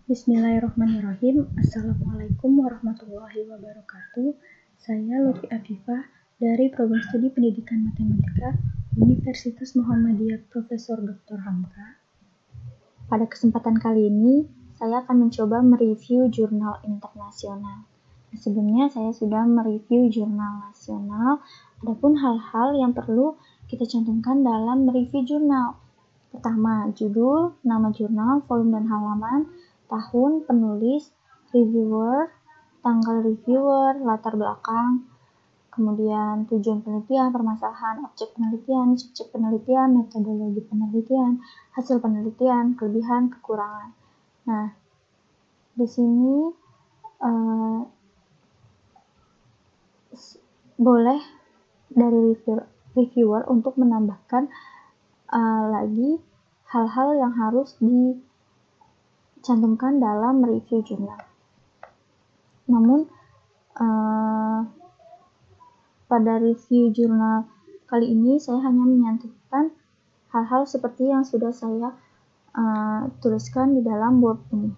Bismillahirrahmanirrahim. Assalamualaikum warahmatullahi wabarakatuh. Saya Lutfi Afifah dari Program Studi Pendidikan Matematika Universitas Muhammadiyah Profesor Dr. Hamka. Pada kesempatan kali ini, saya akan mencoba mereview jurnal internasional. Sebelumnya saya sudah mereview jurnal nasional, adapun hal-hal yang perlu kita cantumkan dalam mereview jurnal. Pertama, judul, nama jurnal, volume dan halaman, tahun, penulis, reviewer, tanggal reviewer, latar belakang, kemudian tujuan penelitian, permasalahan, objek penelitian, subjek penelitian, metodologi penelitian, hasil penelitian, kelebihan, kekurangan. Nah, di sini boleh dari reviewer untuk menambahkan lagi hal-hal yang harus dicantumkan dalam review jurnal. Namun pada review jurnal kali ini saya hanya menyantumkan hal-hal seperti yang sudah saya tuliskan di dalam board ini.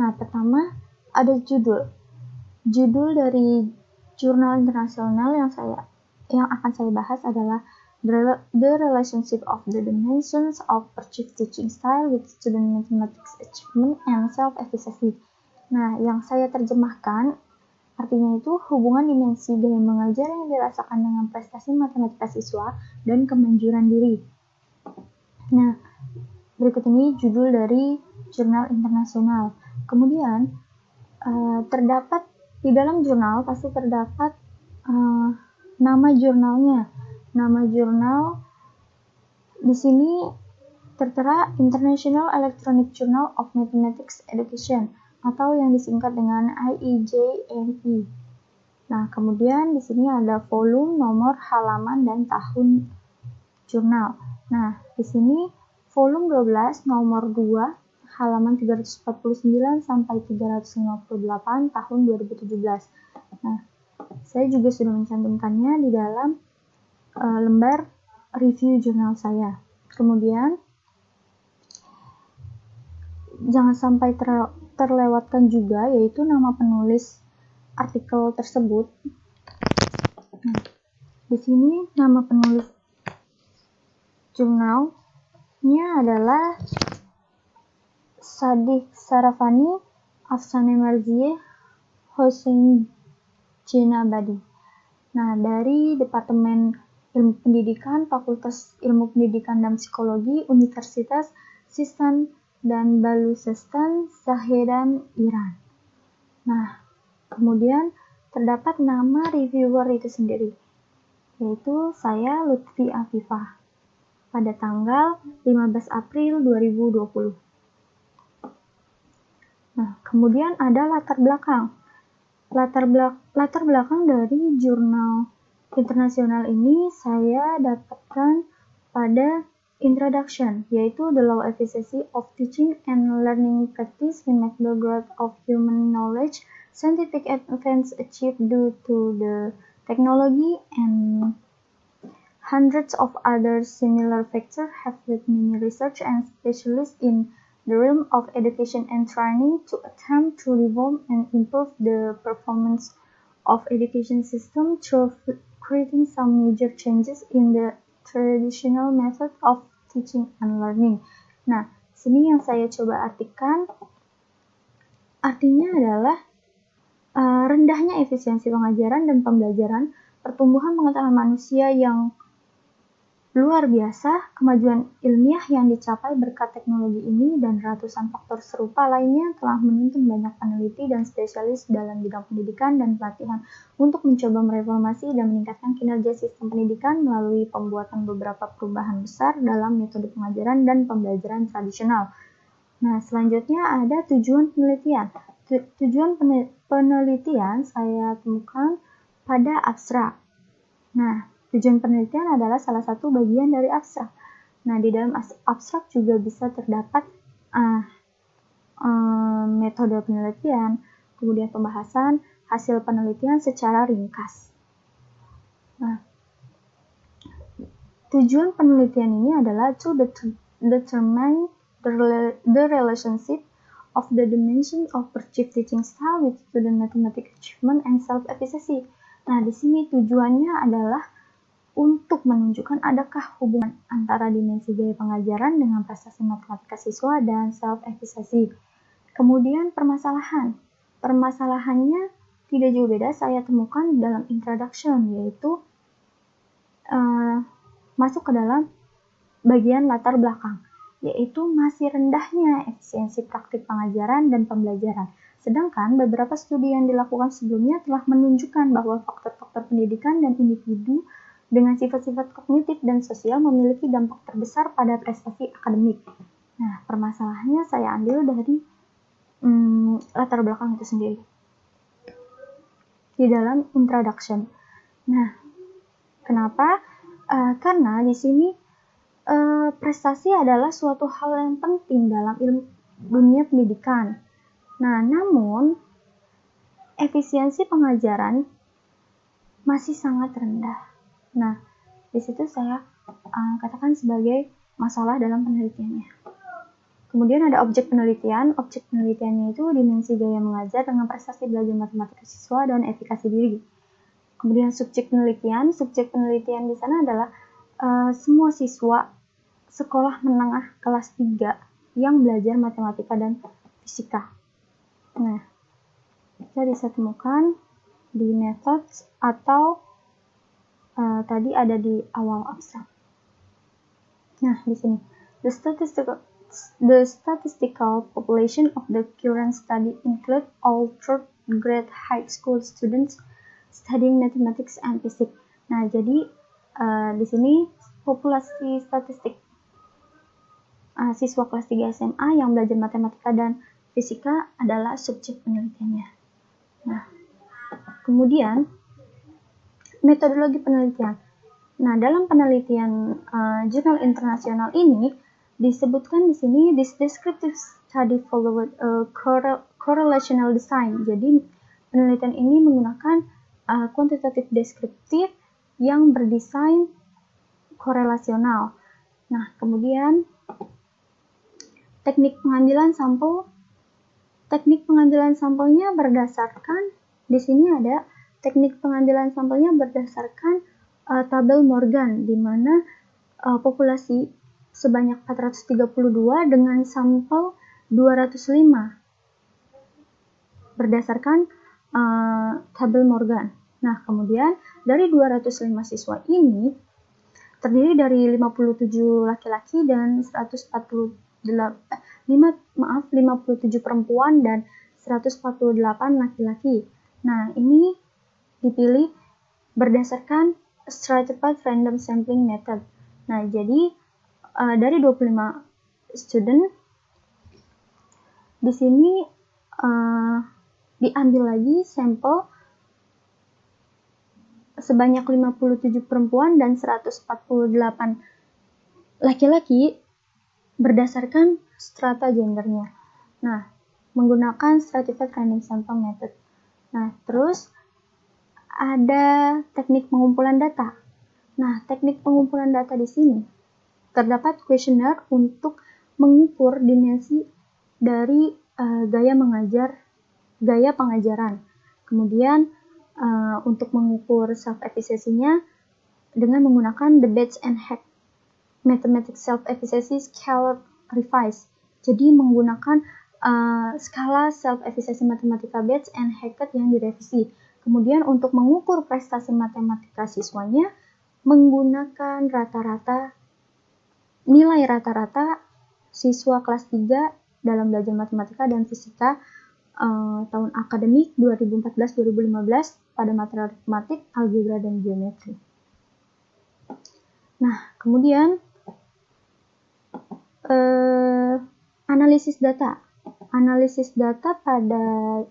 Nah, pertama ada judul. Judul dari jurnal internasional yang akan saya bahas adalah The Relationship of the Dimensions of Perceived Teaching Style with Student Mathematics Achievement and Self-Efficacy. Nah, yang saya terjemahkan artinya itu hubungan dimensi gaya mengajar yang dirasakan dengan prestasi matematika siswa dan kemanjuran diri. Nah, berikut ini judul dari jurnal internasional. Kemudian terdapat di dalam jurnal pasti terdapat nama jurnalnya. Nama jurnal di sini tertera International Electronic Journal of Mathematics Education atau yang disingkat dengan IEJME. Nah, kemudian di sini ada volume, nomor, halaman, dan tahun jurnal. Nah, di sini volume 12, nomor 2, halaman 349 sampai 358 tahun 2017. Nah, saya juga sudah mencantumkannya di dalam lembar review jurnal saya. Kemudian jangan sampai terlewatkan juga yaitu nama penulis artikel tersebut. Nah, di sini nama penulis jurnalnya adalah Sadiq Sarafani, Afsane Marzieh, Hossein Jenabadi. Nah, dari Departemen Ilmu Pendidikan, Fakultas Ilmu Pendidikan dan Psikologi, Universitas Sistan dan Baluchistan, Zahedan, Iran. Nah, kemudian terdapat nama reviewer itu sendiri, yaitu saya Lutfi Afifah, pada tanggal 15 April 2020. Nah, kemudian ada latar belakang. Latar belakang dari jurnal internasional ini saya dapatkan pada introduction, yaitu the low efficiency of teaching and learning practice limit the growth of human knowledge, scientific advance achieved due to the technology, and hundreds of other similar factors have led many research and specialists in the realm of education and training to attempt to reform and improve the performance of education system through creating some major changes in the traditional method of teaching and learning. Nah, sini yang saya coba artikan, artinya adalah rendahnya efisiensi pengajaran dan pembelajaran, pertumbuhan pengetahuan manusia yang luar biasa, kemajuan ilmiah yang dicapai berkat teknologi ini, dan ratusan faktor serupa lainnya telah menuntun banyak peneliti dan spesialis dalam bidang pendidikan dan pelatihan untuk mencoba mereformasi dan meningkatkan kinerja sistem pendidikan melalui pembuatan beberapa perubahan besar dalam metode pengajaran dan pembelajaran tradisional. Nah, selanjutnya ada tujuan penelitian. Tujuan penelitian saya temukan pada abstrak. Nah, tujuan penelitian adalah salah satu bagian dari abstrak. Nah, di dalam abstrak juga bisa terdapat metode penelitian, kemudian pembahasan hasil penelitian secara ringkas. Nah, tujuan penelitian ini adalah to determine the relationship of the dimension of perceived teaching style with student mathematics achievement and self-efficacy. Nah, di sini tujuannya adalah untuk menunjukkan adakah hubungan antara dimensi gaya pengajaran dengan prestasi matematika siswa dan self-efficacy. Kemudian permasalahannya tidak jauh beda saya temukan dalam introduction, yaitu masuk ke dalam bagian latar belakang, yaitu masih rendahnya efisiensi praktik pengajaran dan pembelajaran. Sedangkan beberapa studi yang dilakukan sebelumnya telah menunjukkan bahwa faktor-faktor pendidikan dan individu dengan sifat-sifat kognitif dan sosial memiliki dampak terbesar pada prestasi akademik. Nah, permasalahannya saya ambil dari latar belakang itu sendiri di dalam introduction. Nah, kenapa? Karena di sini prestasi adalah suatu hal yang penting dalam dunia pendidikan. Nah, namun efisiensi pengajaran masih sangat rendah. Nah, di situ saya katakan sebagai masalah dalam penelitiannya. Kemudian ada objek penelitian. Objek penelitiannya itu dimensi gaya mengajar dengan prestasi belajar matematika siswa dan efikasi diri. Kemudian subjek penelitian. Subjek penelitian di sana adalah semua siswa sekolah menengah kelas 3 yang belajar matematika dan fisika. Nah, kita bisa temukan di methods atau tadi ada di awal abstrak. Nah, di sini the statistical population of the current study include all third grade high school students studying mathematics and physics. Nah, jadi di sini populasi statistik siswa kelas 3 SMA yang belajar matematika dan fisika adalah subjek penelitiannya. Nah, kemudian metodologi penelitian. Nah, dalam penelitian jurnal internasional ini disebutkan di sini this descriptive study followed correlational design. Jadi penelitian ini menggunakan kuantitatif deskriptif yang berdesain korelasional. Nah, kemudian teknik pengambilan sampelnya berdasarkan di sini ada teknik pengambilan sampelnya berdasarkan tabel Morgan, di mana populasi sebanyak 432 dengan sampel 205 berdasarkan tabel Morgan. Nah, kemudian dari 205 siswa ini terdiri dari 57 laki-laki dan 57 perempuan dan 148 laki-laki. Nah, ini dipilih berdasarkan stratified random sampling method. Nah, jadi dari 25 student di sini diambil lagi sampel sebanyak 57 perempuan dan 148 laki-laki berdasarkan strata gendernya. Nah, menggunakan stratified random sample method. Nah, terus ada teknik pengumpulan data. Nah, teknik pengumpulan data di sini terdapat kuesioner untuk mengukur dimensi dari gaya pengajaran. Kemudian untuk mengukur self-efficacy-nya dengan menggunakan the Bates and Heck Mathematics Self-Efficacy Scale Revised. Jadi menggunakan skala self-efficacy matematika Bates and Hackett yang direvisi. Kemudian untuk mengukur prestasi matematika siswanya menggunakan nilai rata-rata siswa kelas 3 dalam belajar matematika dan fisika tahun akademik 2014-2015 pada materi matematik, algebra, dan geometri. Nah, kemudian analisis data. Analisis data pada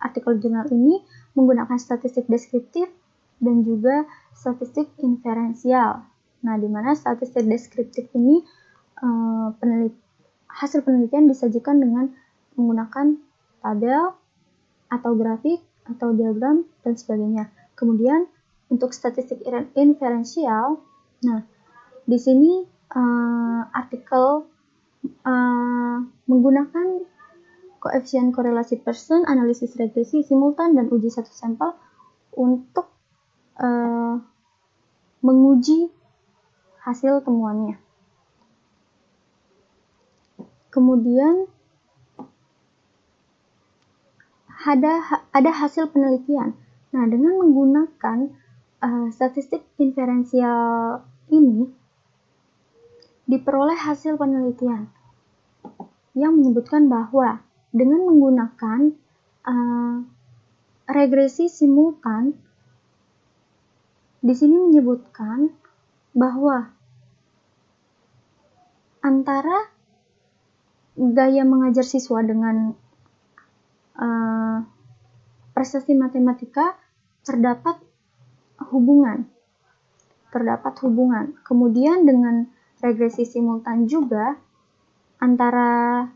artikel jurnal ini menggunakan statistik deskriptif dan juga statistik inferensial. Nah, di mana statistik deskriptif ini hasil penelitian disajikan dengan menggunakan tabel atau grafik atau diagram dan sebagainya. Kemudian untuk statistik inferensial, nah di sini artikel menggunakan koefisien korelasi Pearson, analisis regresi simultan, dan uji satu sampel untuk menguji hasil temuannya. Kemudian ada hasil penelitian. Nah, dengan menggunakan statistik inferensial ini diperoleh hasil penelitian yang menyebutkan bahwa dengan menggunakan regresi simultan, di sini menyebutkan bahwa antara gaya mengajar siswa dengan prestasi matematika terdapat hubungan. Kemudian dengan regresi simultan juga antara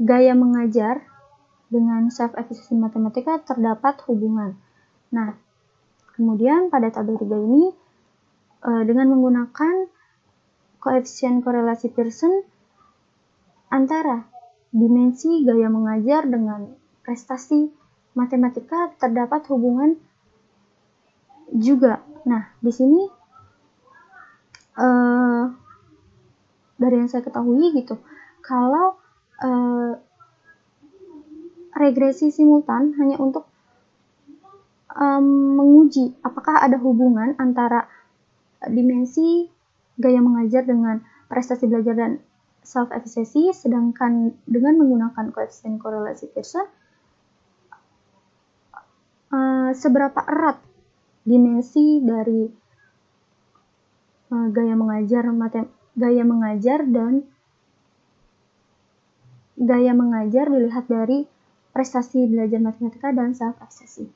gaya mengajar dengan self-efficacy matematika terdapat hubungan. Nah, kemudian pada tabel 3 ini dengan menggunakan koefisien korelasi Pearson antara dimensi gaya mengajar dengan prestasi matematika terdapat hubungan juga. Nah, di sini dari yang saya ketahui gitu, kalau regresi simultan hanya untuk menguji apakah ada hubungan antara dimensi gaya mengajar dengan prestasi belajar dan self-efficacy, sedangkan dengan menggunakan koefisien korelasi Pearson, seberapa erat dimensi dari gaya mengajar dan gaya mengajar dilihat dari prestasi belajar matematika dan self-efficacy.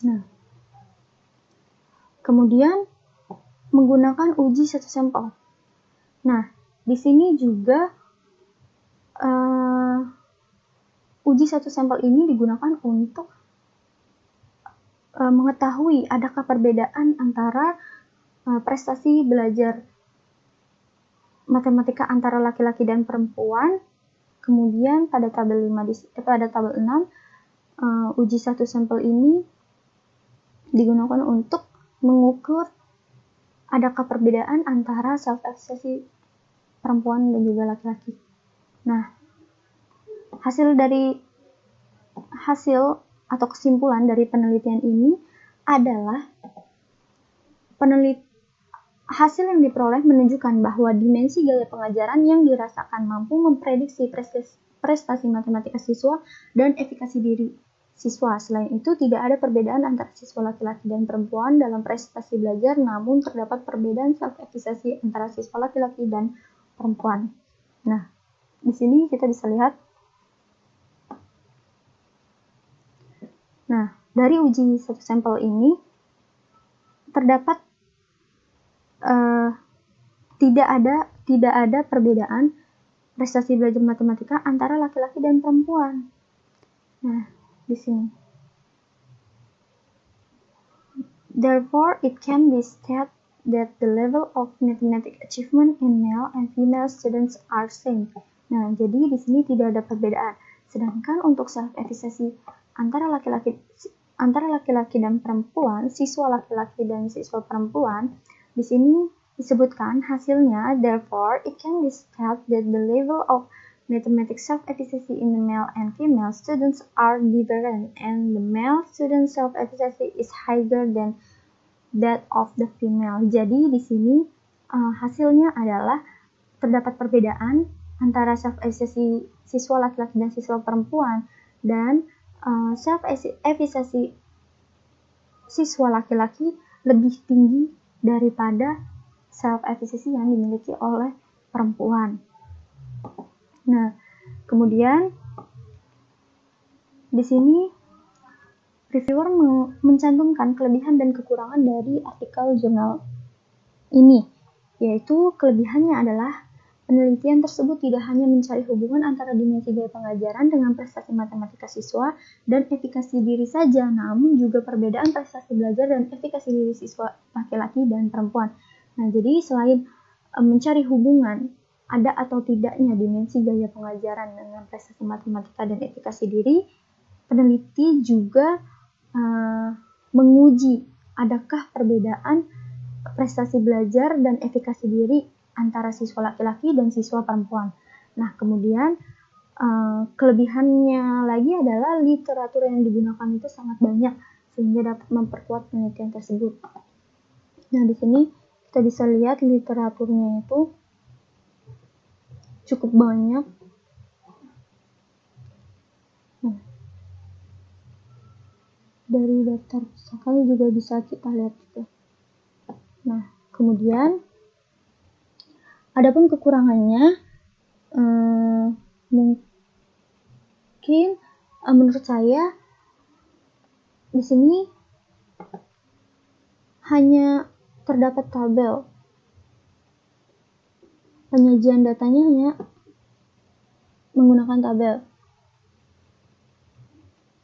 Nah, kemudian menggunakan uji satu sampel. Nah, di sini juga uji satu sampel ini digunakan untuk mengetahui adakah perbedaan antara prestasi belajar matematika antara laki-laki dan perempuan. Kemudian pada tabel 6 uji satu sampel ini digunakan untuk mengukur adakah perbedaan antara self-efficacy perempuan dan juga laki-laki. Nah, hasil atau kesimpulan dari penelitian ini adalah hasil yang diperoleh menunjukkan bahwa dimensi gaya pengajaran yang dirasakan mampu memprediksi prestasi matematika siswa dan efikasi diri siswa. Selain itu, tidak ada perbedaan antara siswa laki-laki dan perempuan dalam prestasi belajar, namun terdapat perbedaan self-efficacy antara siswa laki-laki dan perempuan. Nah, di sini kita bisa lihat. Nah, dari uji satu sampel ini terdapat tidak ada perbedaan prestasi belajar matematika antara laki-laki dan perempuan. Nah, di sini. Therefore, it can be stated that the level of mathematics achievement in male and female students are same. Nah, jadi di sini tidak ada perbedaan. Sedangkan untuk self-efficacy antara laki-laki dan perempuan, siswa laki-laki dan siswa perempuan, di sini disebutkan hasilnya, therefore it can be stated that the level of mathematics self-efficacy in the male and female students are different, and the male student self-efficacy is higher than that of the female. Jadi di sini hasilnya adalah terdapat perbedaan antara self-efficacy siswa laki-laki dan siswa perempuan, dan self-efficacy siswa laki-laki lebih tinggi daripada self-efficacy yang dimiliki oleh perempuan. Nah, kemudian di sini reviewer mencantumkan kelebihan dan kekurangan dari artikel jurnal ini, yaitu kelebihannya adalah penelitian tersebut tidak hanya mencari hubungan antara dimensi gaya pengajaran dengan prestasi matematika siswa dan efikasi diri saja, namun juga perbedaan prestasi belajar dan efikasi diri siswa laki-laki dan perempuan. Nah, jadi selain mencari hubungan ada atau tidaknya dimensi gaya pengajaran dengan prestasi matematika dan efikasi diri, peneliti juga menguji adakah perbedaan prestasi belajar dan efikasi diri antara siswa laki-laki dan siswa perempuan. Nah, kemudian kelebihannya lagi adalah literatur yang digunakan itu sangat banyak sehingga dapat memperkuat penelitian tersebut. Nah, di sini kita bisa lihat literaturnya itu cukup banyak. Nah, dari daftar pustaka juga bisa kita lihat juga. Nah, kemudian adapun kekurangannya mungkin menurut saya di sini hanya terdapat tabel. Penyajian datanya hanya menggunakan tabel,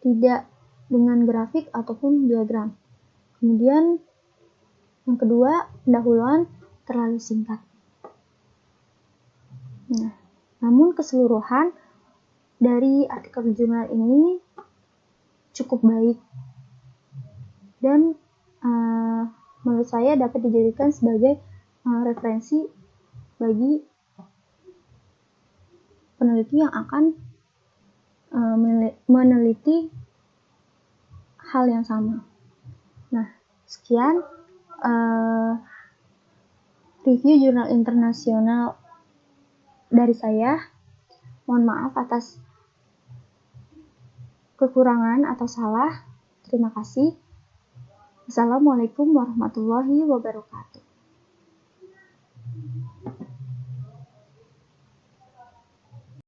tidak dengan grafik ataupun diagram. Kemudian yang kedua, pendahuluan terlalu singkat. Nah, namun keseluruhan dari artikel jurnal ini cukup baik dan menurut saya dapat dijadikan sebagai referensi bagi peneliti yang akan meneliti hal yang sama. Nah, sekian review jurnal internasional dari saya. Mohon maaf atas kekurangan atau salah. Terima kasih. Assalamualaikum warahmatullahi wabarakatuh.